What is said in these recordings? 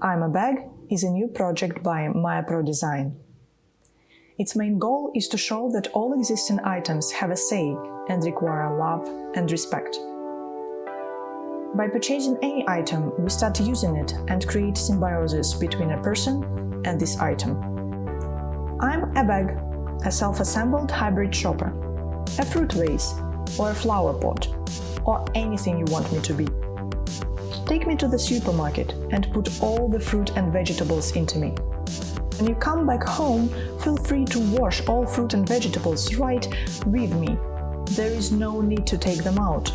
I'm a Bag is a new project by MayaProDesign. Its main goal is to show that all existing items have a say and require love and respect. By purchasing any item, we start using it and create symbiosis between a person and this item. I'm a Bag, a self-assembled hybrid shopper, a fruit vase, or a flower pot, or anything you want me to be. Take me to the supermarket and put all the fruit and vegetables into me. When you come back home, feel free to wash all fruit and vegetables right with me. There is no need to take them out.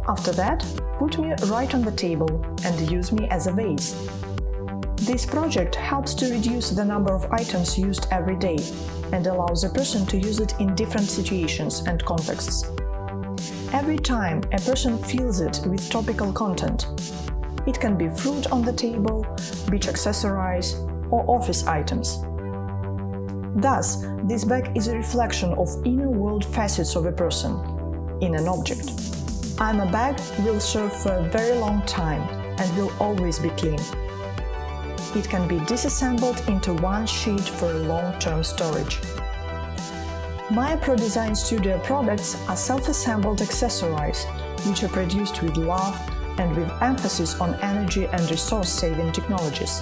After that, put me right on the table and use me as a vase. This project helps to reduce the number of items used every day and allows a person to use it in different situations and contexts. Every time a person fills it with topical content. It can be fruit on the table, beach accessories, or office items. Thus, this bag is a reflection of inner world facets of a person in an object. I'm a Bag will serve for a very long time and will always be clean. It can be disassembled into one sheet for long-term storage. MayaProDesign Studio products are self-assembled accessories which are produced with love and with emphasis on energy and resource-saving technologies.